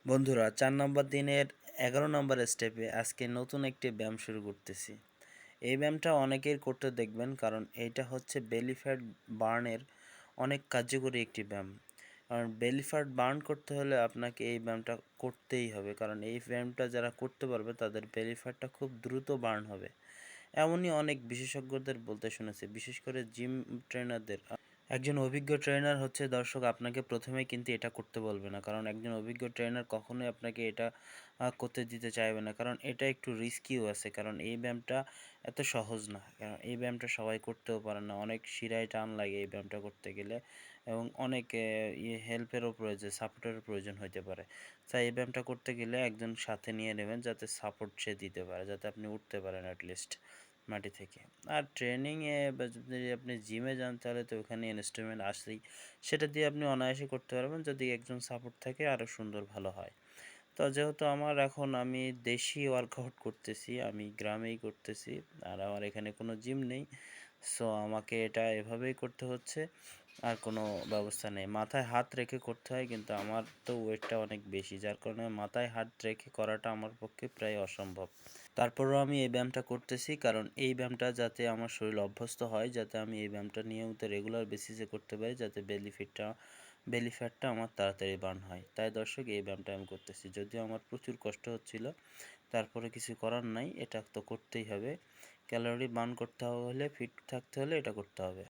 বন্ধুরা, ৪ নম্বর দিনের ১১ নম্বর স্টেপে আজকে নতুন একটি ব্যায়াম শুরু করতেছি। এই ব্যায়ামটা অনেকেই করতে দেখবেন, কারণ এইটা হচ্ছে বেলি ফ্যাট বার্নের অনেক কার্যকরী একটি ব্যায়াম। কারণ বেলি ফ্যাট বার্ন করতে হলে আপনাকে এই ব্যায়ামটা করতেই হবে, কারণ এই ব্যায়ামটা যারা করতে পারবে তাদের বেলি ফ্যাটটা খুব দ্রুত বার্ন হবে। এমনই অনেক বিশেষজ্ঞদের বলতে শুনেছি, বিশেষ করে জিম ট্রেনারদের। একজন অভিজ্ঞ ট্রেনার হচ্ছে দর্শক আপনাকে প্রথমেই কিন্তু এটা করতে বলবে না, কারণ একজন অভিজ্ঞ ট্রেনার কখনোই আপনাকে এটা করতে দিতে চাইবে না, কারণ এটা একটু রিস্কিও আছে। কারণ এই ব্যায়ামটা এত সহজ না, কারণ এই ব্যায়ামটা সবাই করতেও পারে না, অনেক শিরায় টান লাগে এই ব্যায়ামটা করতে গেলে, এবং অনেক হেল্পেরও প্রয়োজন, সাপোর্টেরও প্রয়োজন হতে পারে। তাই এই ব্যায়ামটা করতে গেলে একজন সাথে নিয়ে নেবেন, যাতে সাপোর্ট সে দিতে পারে, যাতে আপনি উঠতে পারেন অ্যাটলিস্ট মাটি থেকে। আর ট্রেনিংয়ে বা যদি আপনি জিমে যান তাহলে তো ওখানে ইনস্ট্রুমেন্ট আসেই, সেটা দিয়ে আপনি অনায়াসে করতে পারবেন। যদি একজন সাপোর্ট থাকে আরও সুন্দর ভালো হয়। তো যেহেতু আমি দেশি ওয়ার্কআউট করতেছি, আমি গ্রামেই করতেছি, আর আমার এখানে কোনো জিম নেই, সো আমাকে এটা এভাবেই করতে হচ্ছে। আর কোনো ব্যবস্থা নেই, মাথায় হাত রেখে করতে হয়, কিন্তু আমার তো ওয়েটটা অনেক বেশি, যার কারণে মাথায় হাত রেখে করাটা আমার পক্ষে প্রায় অসম্ভব। তারপরেও আমি এই ব্যায়ামটা করতেছি, কারণ এই ব্যায়ামটা যাতে আমার শরীর অভ্যস্ত হয়, যাতে আমি এই ব্যায়ামটা নিয়মিত রেগুলার বেসিসে করতে পারি, যাতে বেলি ফ্যাটটা আমার তাড়াতাড়ি বার্ন হয়। তাই দর্শক, এই ব্যায়ামটা আমি করতেছি, যদিও আমার প্রচুর কষ্ট হচ্ছিল, তারপরে কিছু করার নাই, এটা তো করতেই হবে। ক্যালোরি বার্ন করতে হলে, ফিট থাকতে হলে এটা করতে হবে।